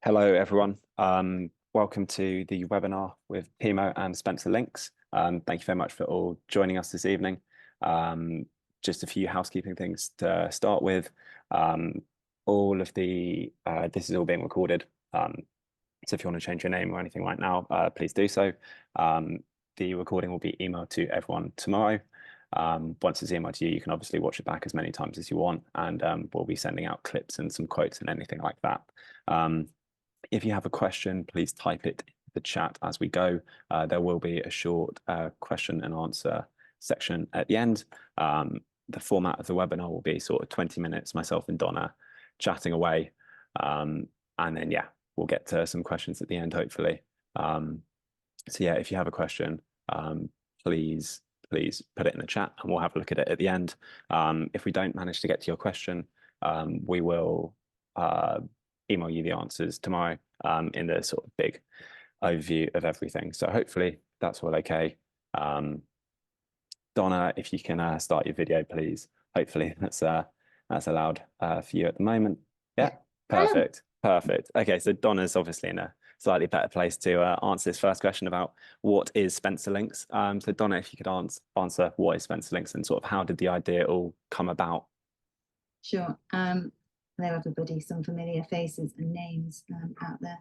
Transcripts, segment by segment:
Hello, everyone. Welcome to the webinar with Timo and Spencer Lynx. Thank you very much for all joining us this evening. Just a few housekeeping things to start with. All of the this is all being recorded. So if you want to change your name or anything right now, please do so. The recording will be emailed to everyone tomorrow. Once it's emailed to you, you can obviously watch it back as many times as you want, and we'll be sending out clips and some quotes and anything like that. If you have a question, please type it in the chat as we go. There will be a short question and answer section at the end. The format of the webinar will be sort of 20 minutes, myself and Donna chatting away. And then, yeah, we'll get to some questions at the end, hopefully. So yeah, if you have a question, please put it in the chat and we'll have a look at it at the end. If we don't manage to get to your question, we will email you the answers tomorrow in the sort of big overview of everything. So hopefully that's all okay. Donna, if you can start your video, please. Hopefully that's allowed for you at the moment. Yeah, perfect. Perfect. Okay, so Donna's obviously in a slightly better place to answer this first question about what is Spencer Lynx. So Donna, if you could answer what is Spencer Lynx and sort of how did the idea all come about? Sure. Hello, everybody. Some familiar faces and names out there.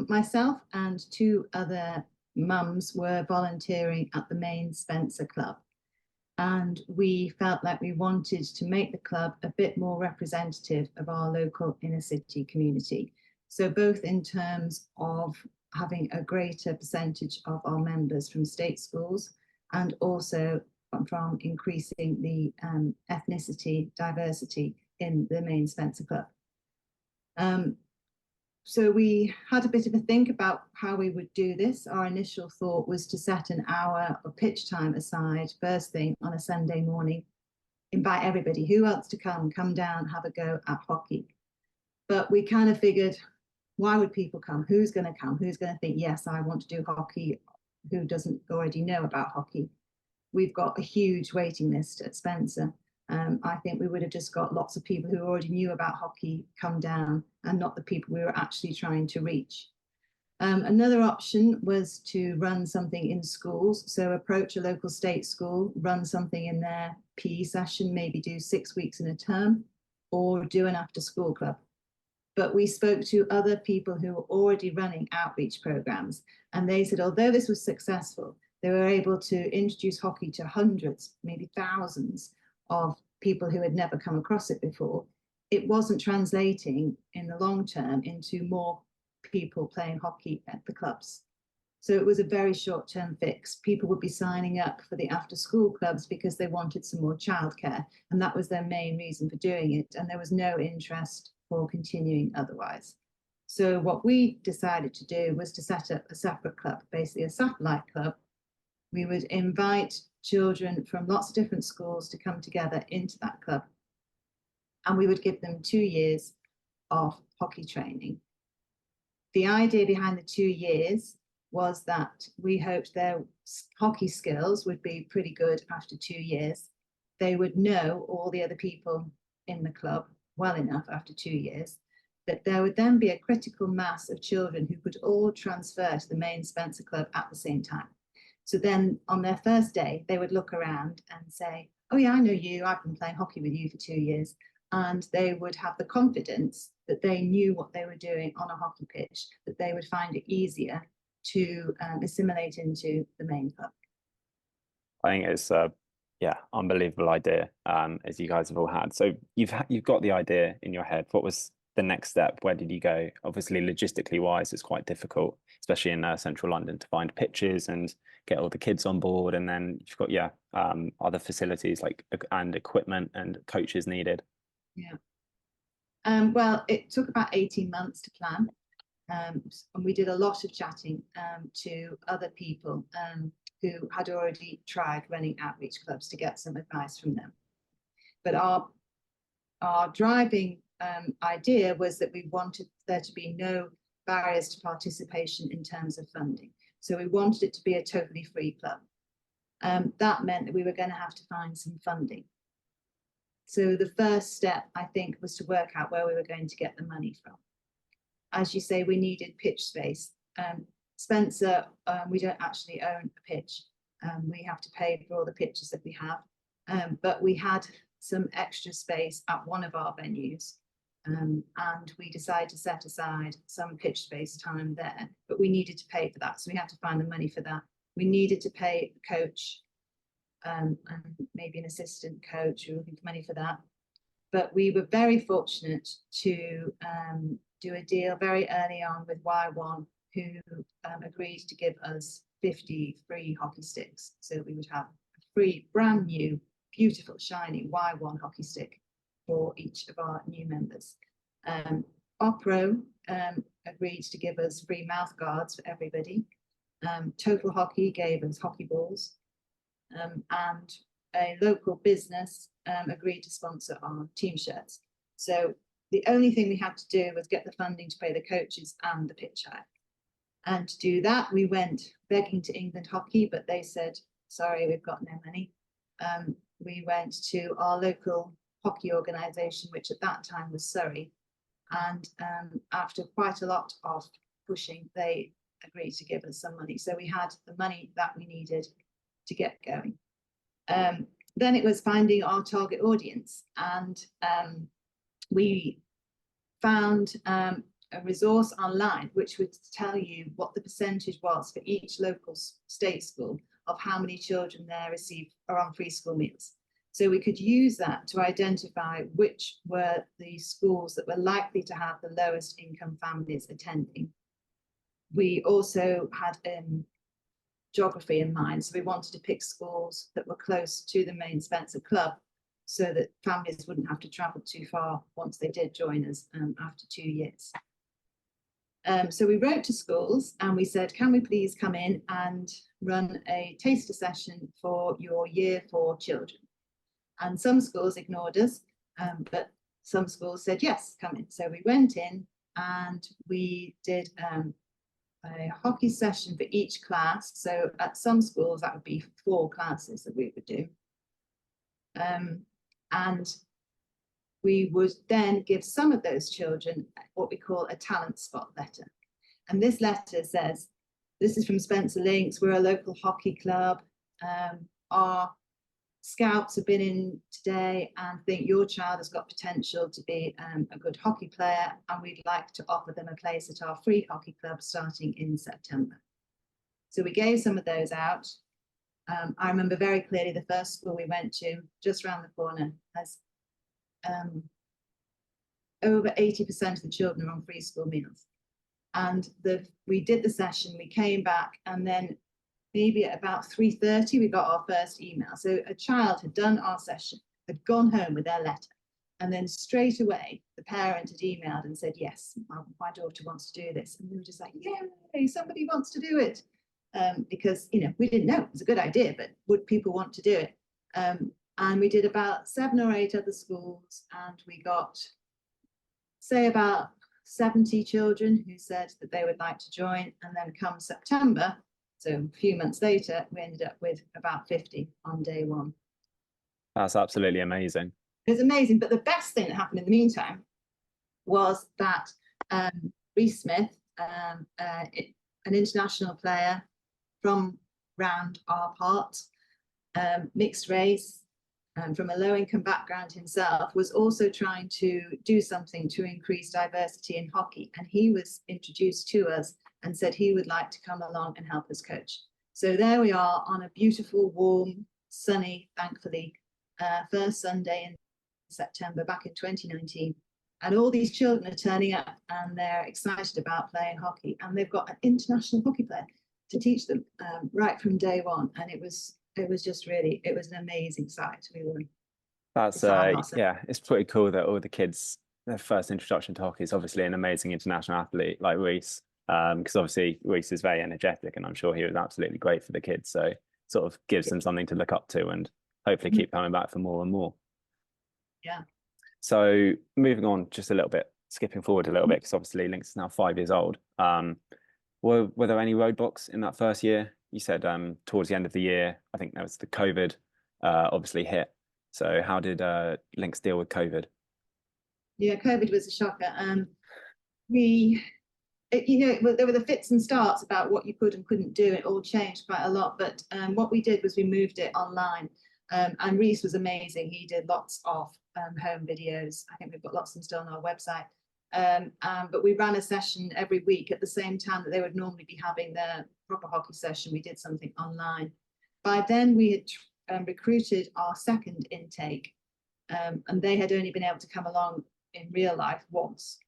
Myself and two other mums were volunteering at the main Spencer Club. And we felt like we wanted to make the club a bit more representative of our local inner city community. So both in terms of having a greater percentage of our members from state schools and also from increasing the ethnicity diversity in the main Spencer Club. So we had a bit of a think about how we would do this. Our initial thought was to set an hour of pitch time aside first thing on a Sunday morning, invite everybody who wants to come down, have a go at hockey. But we kind of figured, why would people come? Who's going to come? Who's going to think, yes, I want to do hockey? Who doesn't already know about hockey? We've got a huge waiting list at Spencer. I think we would have just got lots of people who already knew about hockey come down and not the people we were actually trying to reach. Another option was to run something in schools. So approach a local state school, run something in their PE session, maybe do 6 weeks in a term, or do an after school club. But we spoke to other people who were already running outreach programs, and they said, although this was successful, they were able to introduce hockey to hundreds, maybe thousands of people who had never come across it before. It wasn't translating in the long term into more people playing hockey at the clubs. So it was a very short-term fix. People would be signing up for the after-school clubs because they wanted some more childcare, and that was their main reason for doing it, and there was no interest for continuing otherwise. So what we decided to do was to set up a separate club, basically a satellite club. We would invite children from lots of different schools to come together into that club. And we would give them 2 years of hockey training. The idea behind the 2 years was that we hoped their hockey skills would be pretty good after 2 years. They would know all the other people in the club well enough after 2 years that there would then be a critical mass of children who could all transfer to the main Spencer Club at the same time. So then on their first day, they would look around and say, oh yeah, I know you, I've been playing hockey with you for 2 years. And they would have the confidence that they knew what they were doing on a hockey pitch, that they would find it easier to assimilate into the main club. I think it's yeah, unbelievable idea as you guys have all had. So you've got the idea in your head. What was the next step? Where did you go? Obviously, logistically wise, it's quite difficult, especially in central London, to find pitches and get all the kids on board. And then you've got other facilities like and equipment and coaches needed. Yeah. Well, it took about 18 months to plan. And we did a lot of chatting to other people who had already tried running outreach clubs to get some advice from them. But our driving idea was that we wanted there to be no barriers to participation in terms of funding. So we wanted it to be a totally free club. That meant that we were going to have to find some funding. So the first step, I think, was to work out where we were going to get the money from. As you say, we needed pitch space. Spencer, we don't actually own a pitch. We have to pay for all the pitches that we have. But we had some extra space at one of our venues. And we decided to set aside some pitch space time there, but we needed to pay for that. So we had to find the money for that. We needed to pay a coach and maybe an assistant coach. We were looking for money for that. But we were very fortunate to do a deal very early on with Y1, who agreed to give us 50 free hockey sticks. So we would have a free, brand new, beautiful, shiny Y1 hockey stick for each of our new members. Opro agreed to give us free mouth guards for everybody. Total Hockey gave us hockey balls. And a local business agreed to sponsor our team shirts. So the only thing we had to do was get the funding to pay the coaches and the pitch hire. And to do that, we went begging to England Hockey, but they said, sorry, we've got no money. We went to our local hockey organisation, which at that time was Surrey. And after quite a lot of pushing, they agreed to give us some money. So we had the money that we needed to get going. Then it was finding our target audience. And we found a resource online which would tell you what the percentage was for each local state school of how many children there are on free school meals. So we could use that to identify which were the schools that were likely to have the lowest income families attending. We also had geography in mind. So we wanted to pick schools that were close to the main Spencer Club so that families wouldn't have to travel too far once they did join us after 2 years. So we wrote to schools and we said, can we please come in and run a taster session for your year 4 children? And some schools ignored us, but some schools said, yes, come in. So we went in and we did a hockey session for each class. So at some schools, that would be 4 classes that we would do. And we would then give some of those children what we call a talent spot letter. And this letter says, this is from Spencer Lynx, we're a local hockey club. Our scouts have been in today and think your child has got potential to be a good hockey player, and we'd like to offer them a place at our free hockey club starting in September. So we gave some of those out. I remember very clearly the first school we went to, just around the corner, has over 80% of the children are on free school meals. And we did the session, we came back, and then maybe at about 3:30, we got our first email. So a child had done our session, had gone home with their letter, and then straight away, the parent had emailed and said, yes, my daughter wants to do this. And we were just like, yay, somebody wants to do it. Because, you know, we didn't know it was a good idea, but would people want to do it? And we did about 7 or 8 other schools, and we got, say, about 70 children who said that they would like to join. And then come September, so a few months later, we ended up with about 50 on day 1. That's absolutely amazing. It was amazing. But the best thing that happened in the meantime was that Reece Smith, an international player from round our parts, mixed race, from a low-income background himself, was also trying to do something to increase diversity in hockey. And he was introduced to us and said he would like to come along and help us coach. So there we are on a beautiful, warm, sunny, thankfully, first Sunday in September back in 2019. And all these children are turning up and they're excited about playing hockey. And they've got an international hockey player to teach them right from day 1. And it was just really, it was an amazing sight. That's yeah, it's pretty cool that all the kids, their first introduction to hockey is obviously an amazing international athlete like Reece, because obviously Reece is very energetic, and I'm sure he was absolutely great for the kids. So sort of gives them something to look up to and hopefully keep coming back for more and more. Yeah. So moving on just a little bit, skipping forward a little bit, because obviously Lynx is now 5 years old. Were there any roadblocks in that first year? You said towards the end of the year, I think there was the COVID obviously hit. So how did Lynx deal with COVID? Yeah, COVID was a shocker. We, there were the fits and starts about what you could and couldn't do. It all changed quite a lot. But what we did was we moved it online. And Reese was amazing. He did lots of home videos. I think we've got lots of them still on our website. But we ran a session every week at the same time that they would normally be having their proper hockey session. We did something online. By then, we had recruited our second intake, and they had only been able to come along in real life once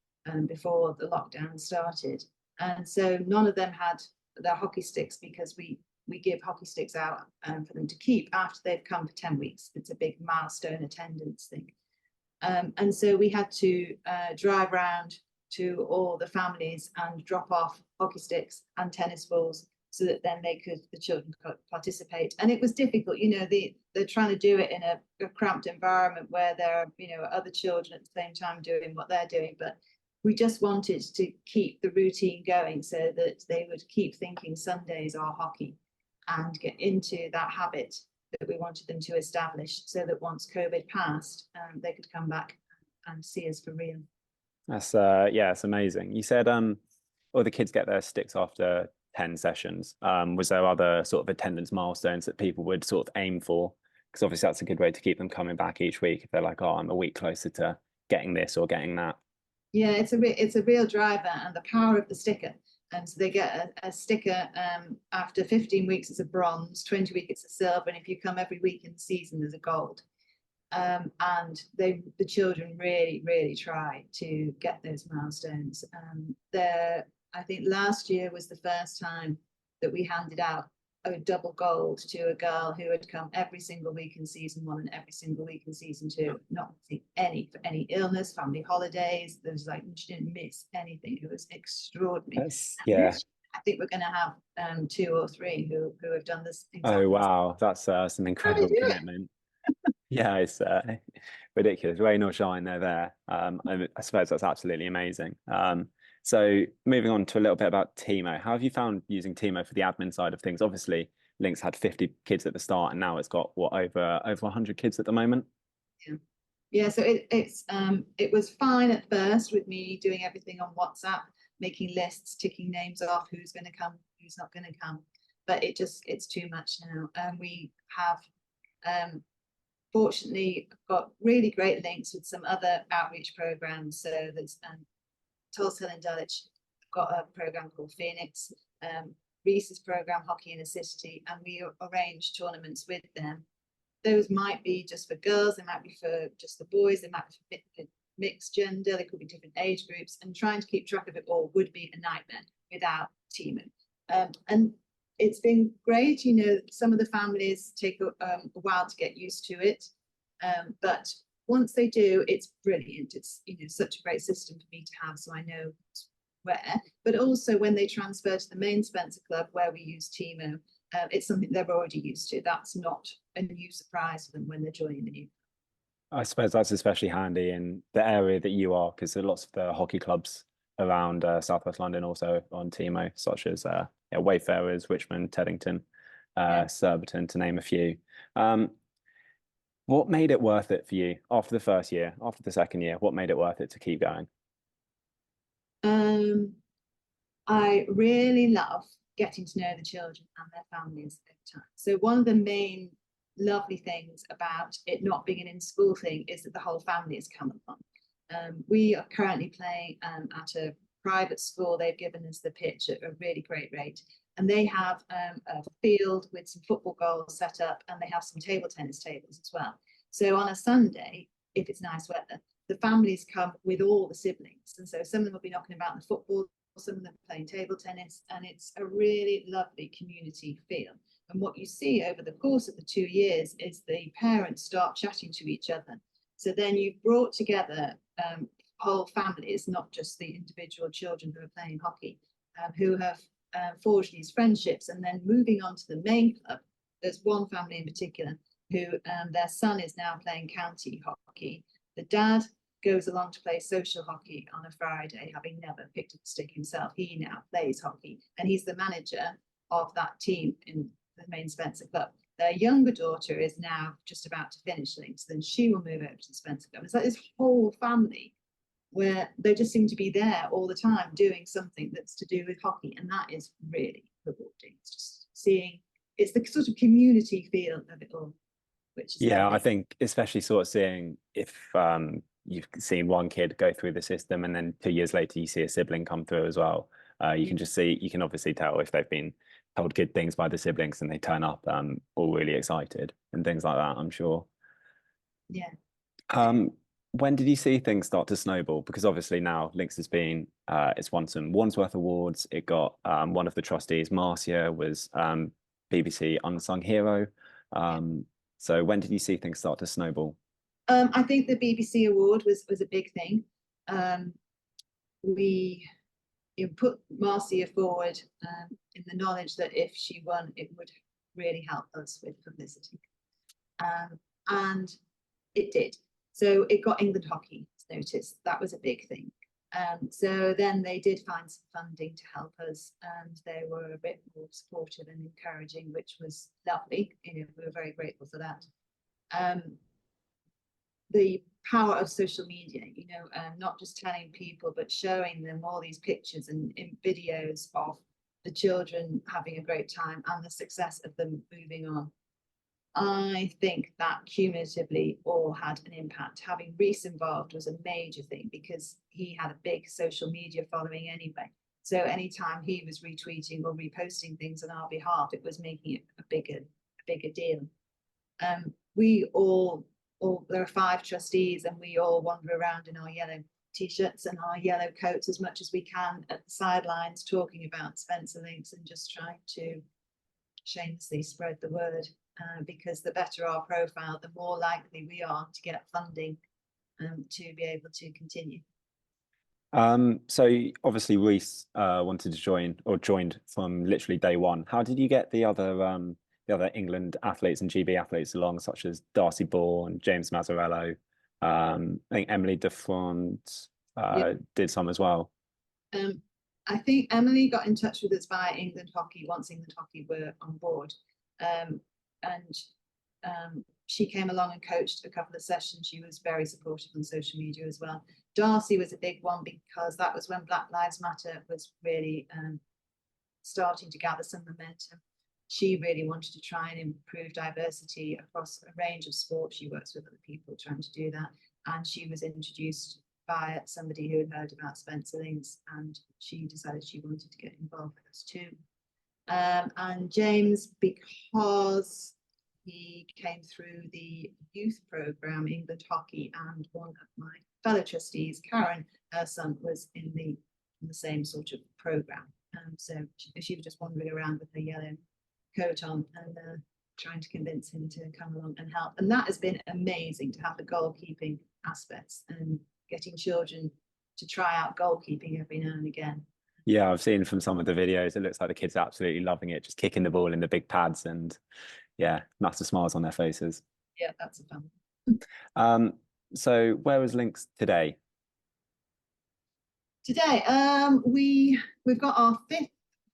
before the lockdown started. And so none of them had their hockey sticks, because we give hockey sticks out for them to keep after they've come for 10 weeks. It's a big milestone attendance thing. And so we had to drive around to all the families and drop off hockey sticks and tennis balls, so that then the children could participate. And it was difficult, they're trying to do it in a cramped environment where there are, other children at the same time doing what they're doing. But we just wanted to keep the routine going so that they would keep thinking Sundays are hockey, and get into that habit that we wanted them to establish, so that once COVID passed, they could come back and see us for real. That's yeah, it's amazing. You said all the kids get their sticks after 10 sessions. Was there other sort of attendance milestones that people would sort of aim for? Because obviously that's a good way to keep them coming back each week if they're like, oh, I'm a week closer to getting this or getting that. Yeah, it's a real driver, and the power of the sticker. And so they get a sticker after 15 weeks, it's a bronze, 20 weeks, it's a silver. And if you come every week in the season, there's a gold. And the children really, really try to get those milestones. I think last year was the first time that we handed out a double gold to a girl who had come every single week in season 1 and every single week in season 2, not for any illness, family holidays. There's like, she didn't miss anything. It was extraordinary. Yeah. I think we're going to have 2 or 3 who have done this. Oh wow, that's some incredible commitment. Yeah, it's ridiculous. Rain or shine, they're there. I suppose that's absolutely amazing. So moving on to a little bit about Teamo. How have you found using Teamo for the admin side of things? Obviously, Lynx had 50 kids at the start, and now it's got what, over 100 kids at the moment? Yeah. So it was fine at first with me doing everything on WhatsApp, making lists, ticking names off, who's going to come, who's not going to come. But it's too much now. We have fortunately got really great links with some other outreach programs. So there's Tulsa and Dulwich got a program called Phoenix, Reese's program, Hockey in a City, and we arrange tournaments with them. Those might be just for girls, they might be for just the boys, they might be for mixed gender, they could be different age groups, and trying to keep track of it all would be a nightmare without Teamo. And it's been great. Some of the families take a while to get used to it, but once they do, it's brilliant. It's such a great system for me to have, so I know where. But also when they transfer to the main Spencer Club where we use Teamo, it's something they're already used to. That's not a new surprise for them when they're joining the new. I suppose that's especially handy in the area that you are, because lots of the hockey clubs around Southwest London also on Teamo, such as Wayfarers, Richmond, Teddington, Surbiton, to name a few. What made it worth it for you after the first year, after the second year? What made it worth it to keep going? I really love getting to know the children and their families over time. So one of the main lovely things about it not being an in-school thing is that the whole family is coming along. We are currently playing at a private school. They've given us the pitch at a really great rate. And they have a field with some football goals set up, and they have some table tennis tables as well. So on a Sunday, if it's nice weather, the families come with all the siblings. And so some of them will be knocking about in the football, some of them playing table tennis, and it's a really lovely community feel. And what you see over the course of the 2 years is the parents start chatting to each other. So then you've brought together whole families, not just the individual children who are playing hockey, who have forged these friendships. And then moving on to the main club, there's one family in particular who their son is now playing county hockey. The dad goes along to play social hockey on a Friday, having never picked up a stick himself. He now plays hockey, and he's the manager of that team in the main Spencer Club. their younger daughter is now just about to finish Lynx, then she will move over to the Spencer Club. It's like this whole family where they just seem to be there all the time doing something that's to do with hockey, and that is really rewarding. It's just seeing, it's the sort of community feel of it all, which is Yeah, lovely. I think especially sort of seeing if you've seen one kid go through the system and then 2 years later you see a sibling come through as well. You can just see, you can obviously tell if they've been told good things by the siblings and they turn up all really excited and things like that, I'm sure. Yeah. When did you see things start to snowball? Because obviously now Lynx has been, it's won some Wandsworth Awards. It got one of the trustees, Marcia, was BBC Unsung Hero. So when did you see things start to snowball? I think the BBC award was a big thing. We put Marcia forward in the knowledge that if she won, it would really help us with publicity. And it did. So it got England Hockey notice. That was a big thing. So then they did find some funding to help us, and they were a bit more supportive and encouraging, which was lovely. You know, we were very grateful for that. The power of social media, you know, not just telling people, but showing them all these pictures and videos of the children having a great time and the success of them moving on. I think that cumulatively all had an impact. Having Reese involved was a major thing because he had a big social media following anyway. So anytime he was retweeting or reposting things on our behalf, it was making it a bigger deal. We all, there are 5 trustees, and we all wander around in our yellow t-shirts and our yellow coats as much as we can at the sidelines, talking about Spencer Lynx and just trying to shamelessly spread the word. Because the better our profile, the more likely we are to get funding to be able to continue. So obviously Reese wanted to join, or joined from literally day one. How did you get the other England athletes and GB athletes along, such as Darcy Bourne, James Mazzarello? I think Emily Defront did some as well. I think Emily got in touch with us via England Hockey once England Hockey were on board. She came along and coached a couple of sessions. She was very supportive on social media as well. Darcy was a big one because that was when Black Lives Matter was really starting to gather some momentum. She really wanted to try and improve diversity across a range of sports. She works with other people trying to do that. And she was introduced by somebody who had heard about Spencer Lynx, and she decided she wanted to get involved with us too. And James, because he came through the youth program, England Hockey, and one of my fellow trustees, Karen, her son, was in the same sort of program. So she was just wandering around with her yellow coat on and trying to convince him to come along and help. And that has been amazing to have the goalkeeping aspects and getting children to try out goalkeeping every now and again. Yeah, I've seen from some of the videos, it looks like the kids are absolutely loving it, just kicking the ball in the big pads and yeah, massive smiles on their faces. Yeah, that's a fun. So where was Lynx today? Today, we've got our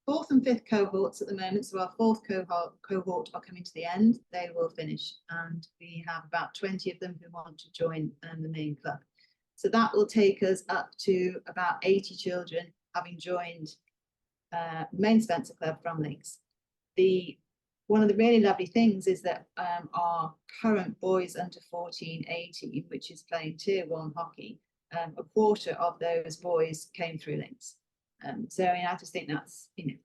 4th and 5th cohorts at the moment. So our 4th cohort are coming to the end. They will finish, and we have about 20 of them who want to join the main club. So that will take us up to about 80 children having joined main Spencer Club from Lynx. One of the really lovely things is that our current boys under 14-18, which is playing Tier 1 hockey, a quarter of those boys came through Lynx. So I mean, I just think that's, you know,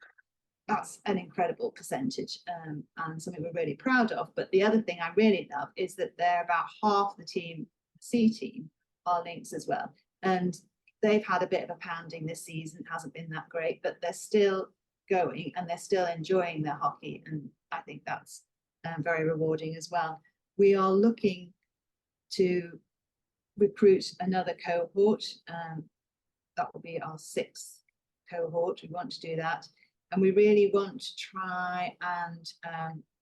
that's an incredible percentage and something we're really proud of. But the other thing I really love is that they're about half the team, C team, are Lynx as well. And they've had a bit of a pounding this season, hasn't been that great, but they're still going and they're still enjoying their hockey. And I think that's very rewarding as well. We are looking to recruit another cohort. That will be our 6th cohort. We want to do that. And we really want to try and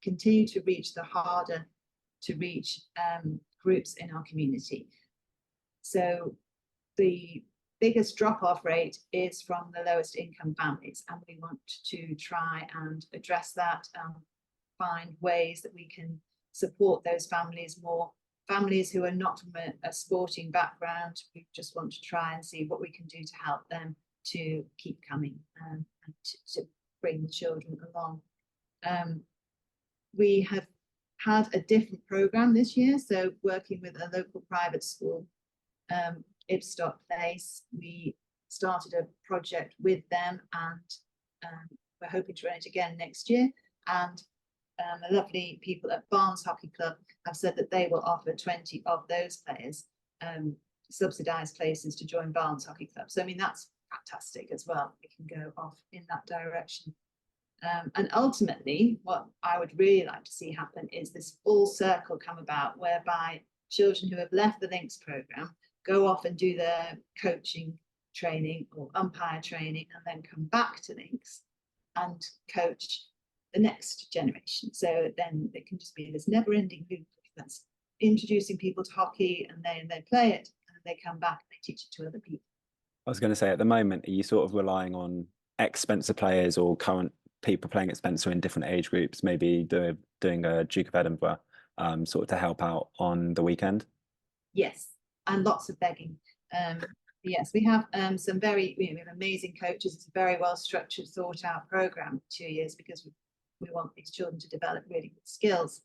continue to reach the harder to reach groups in our community. So the biggest drop-off rate is from the lowest income families, and we want to try and address that. find ways that we can support those families more. Families who are not from a sporting background, we just want to try and see what we can do to help them to keep coming and to bring the children along. We have had a different program this year, so working with a local private school, Ibstock Place, we started a project with them, and we're hoping to run it again next year. And the lovely people at Barnes Hockey Club have said that they will offer 20 of those players subsidised places to join Barnes Hockey Club. So I mean, that's fantastic as well. We can go off in that direction. And ultimately, what I would really like to see happen is this full circle come about, whereby children who have left the Lynx programme go off and do their coaching training or umpire training, and then come back to Lynx and coach the next generation. So then it can just be this never-ending loop that's introducing people to hockey, and they play it, and they come back and they teach it to other people. I was going to say, at the moment, are you sort of relying on ex-Spencer players or current people playing at Spencer in different age groups, maybe doing a Duke of Edinburgh, sort of to help out on the weekend? Yes, and lots of begging. Yes, we have some very we have amazing coaches. It's a very well structured, thought out program for 2 years, because we want these children to develop really good skills.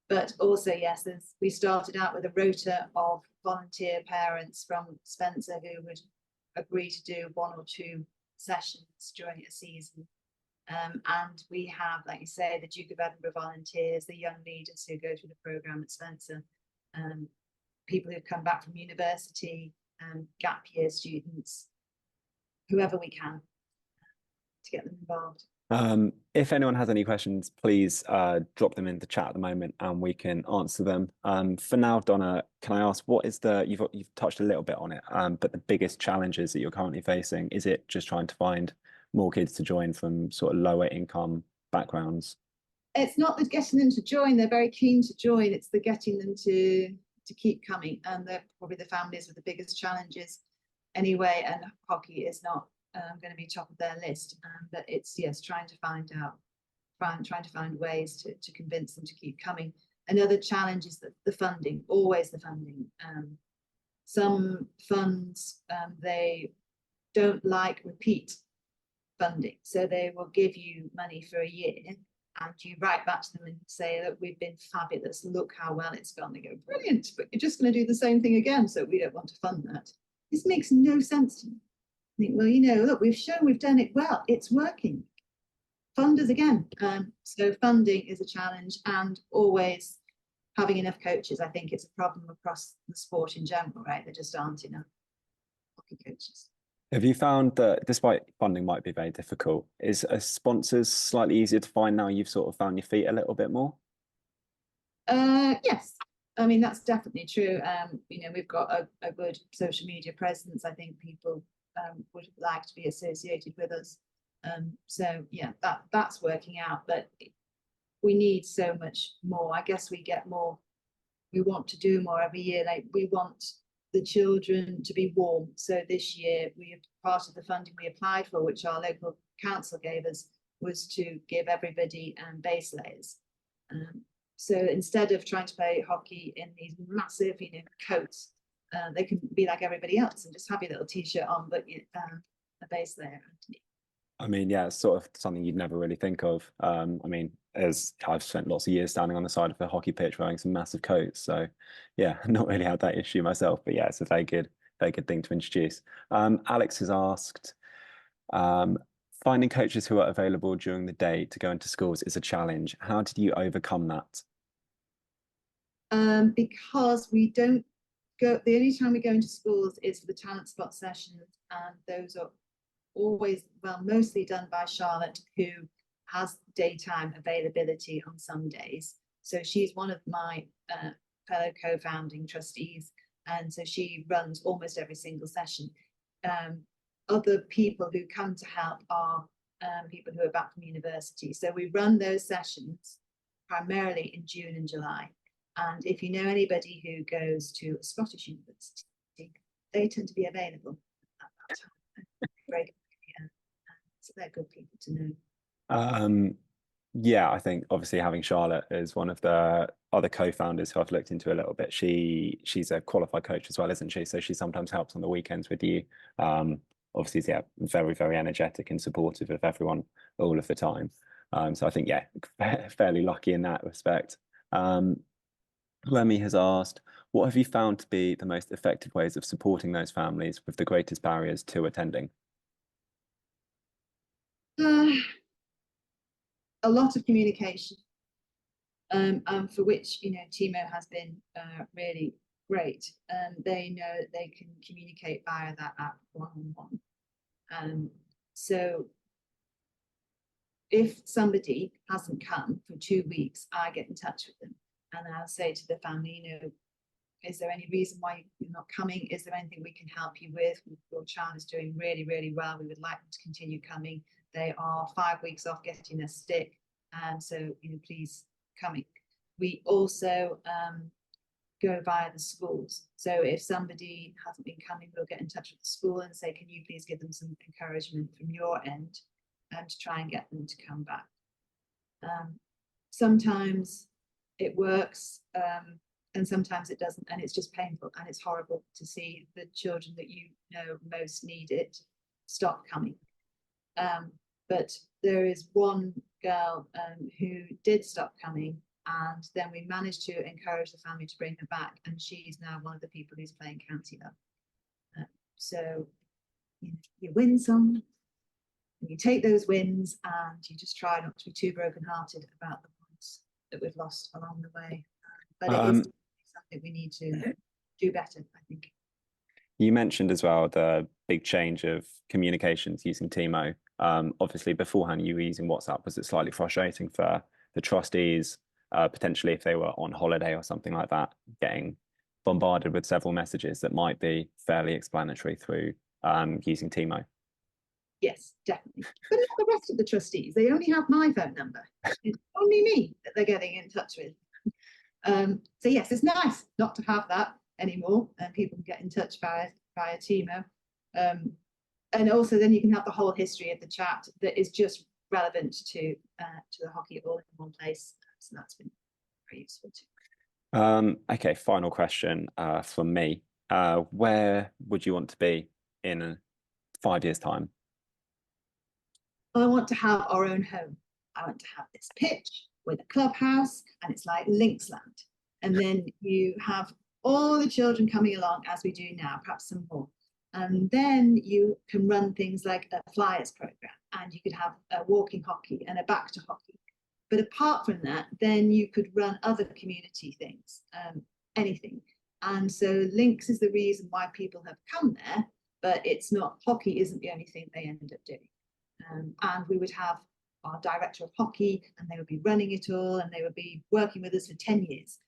But also, yes, we started out with a rota of volunteer parents from Spencer who would agree to do 1 or 2 sessions during a season. And we have, like you say, the Duke of Edinburgh volunteers, the young leaders who go through the programme at Spencer, people who've come back from university, gap year students, whoever we can to get them involved. If anyone has any questions, please drop them in the chat at the moment and we can answer them. For now, Donna, can I ask, what is you've touched a little bit on it, but the biggest challenges that you're currently facing? Is it just trying to find more kids to join from sort of lower income backgrounds? It's not the getting them to join, they're very keen to join, it's the getting them to keep coming, and they're probably the families with the biggest challenges anyway, and hockey is not going to be top of their list, but it's, yes, trying to find ways to convince them to keep coming. Another challenge is the funding, always the funding. Some funds, they don't like repeat funding, so they will give you money for a year and you write back to them and say that we've been fabulous, look how well it's gone. They go, brilliant, but you're just going to do the same thing again, so we don't want to fund that. This makes no sense to me. I think, well, you know, look, we've shown we've done it well, it's working. Fund us again. So funding is a challenge, and always having enough coaches. I think it's a problem across the sport in general, right? There just aren't enough hockey coaches. Have you found that, despite funding might be very difficult, is sponsors slightly easier to find now you've sort of found your feet a little bit more? Yes, I mean, that's definitely true. You know, we've got a good social media presence. I think people would like to be associated with us. So yeah, that's working out, but we need so much more. I guess we get more, we want to do more every year. Like, we want the children to be warm. So this year, part of the funding we applied for, which our local council gave us, was to give everybody base layers. So instead of trying to play hockey in these massive, you know, coats, they can be like everybody else and just have your little t-shirt on, but a base layer underneath. I mean, yeah, it's sort of something you'd never really think of. I mean, as I've spent lots of years standing on the side of a hockey pitch wearing some massive coats, so yeah, not really had that issue myself. But yeah, it's a very good thing to introduce. Alex has asked, finding coaches who are available during the day to go into schools is a challenge. How did you overcome that? Because we don't go, the only time we go into schools is for the talent spot sessions, and those are always, well, mostly done by Charlotte, who has daytime availability on some days. So she's one of my fellow co-founding trustees, and so she runs almost every single session. Other people who come to help are people who are back from university. So we run those sessions primarily in June and July. And if you know anybody who goes to a Scottish university, they tend to be available at that time. Very good, yeah. So they're good people to know. Yeah, I think obviously having Charlotte as one of the other co-founders who I've looked into a little bit, she's a qualified coach as well, isn't she? So she sometimes helps on the weekends with you. Obviously, yeah, very, very energetic and supportive of everyone all of the time. So I think, yeah, fairly lucky in that respect. Um, Lemmy has asked, what have you found to be the most effective ways of supporting those families with the greatest barriers to attending? Uh, a lot of communication, for which Teamo has been really great. They know that they can communicate via that app one-on-one. So if somebody hasn't come for 2 weeks, I get in touch with them and I'll say to the family, is there any reason why you're not coming? Is there anything we can help you with? Your child is doing really, really well. We would like them to continue coming. They are 5 weeks off getting a stick. So, please coming. We also go via the schools. So if somebody hasn't been coming, we'll get in touch with the school and say, can you please give them some encouragement from your end and to try and get them to come back. Sometimes it works, and sometimes it doesn't, and it's just painful and it's horrible to see the children that most need it stop coming. But there is one girl who did stop coming, and then we managed to encourage the family to bring her back, and she's now one of the people who's playing county level. So you win some, and you take those wins, and you just try not to be too brokenhearted about the points that we've lost along the way. But it is something we need to do better, I think. You mentioned as well the big change of communications using Teamo. Obviously, beforehand, you were using WhatsApp. Was it slightly frustrating for the trustees, potentially if they were on holiday or something like that, getting bombarded with several messages that might be fairly explanatory through using Teamo? Yes, definitely. But not the rest of the trustees. They only have my phone number. It's only me that they're getting in touch with. So yes, it's nice not to have that anymore, and people can get in touch via Teamo. And also then you can have the whole history of the chat that is just relevant to the hockey all in one place. So that's been very useful too. Okay, final question from me. Where would you want to be in 5 years' time? I want to have our own home. I want to have this pitch with a clubhouse, and it's like Lynxland. And then you have all the children coming along as we do now, perhaps some more. And then you can run things like a flyers program, and you could have a walking hockey and a back to hockey. But apart from that, then you could run other community things, anything. And so Lynx is the reason why people have come there, but it's not, hockey isn't the only thing they end up doing. And we would have our director of hockey, and they would be running it all, and they would be working with us for 10 years.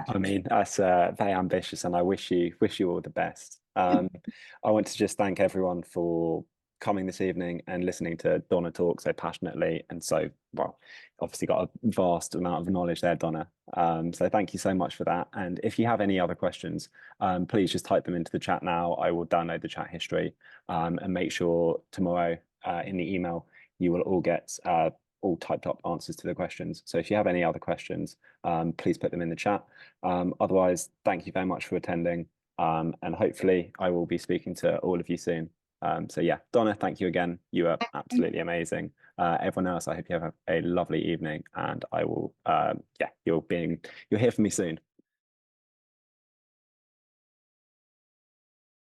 I mean, that's very ambitious, and I wish you all the best. I want to just thank everyone for coming this evening and listening to Donna talk so passionately and so well. Obviously, got a vast amount of knowledge there, Donna. So thank you so much for that. And if you have any other questions, please just type them into the chat now. I will download the chat history and make sure tomorrow in the email you will all get all typed up answers to the questions. So if you have any other questions, please put them in the chat. Otherwise, thank you very much for attending. And hopefully I will be speaking to all of you soon. So yeah, Donna, thank you again. You are absolutely amazing. Everyone else, I hope you have a lovely evening, and I will, yeah, you'll hear from me soon.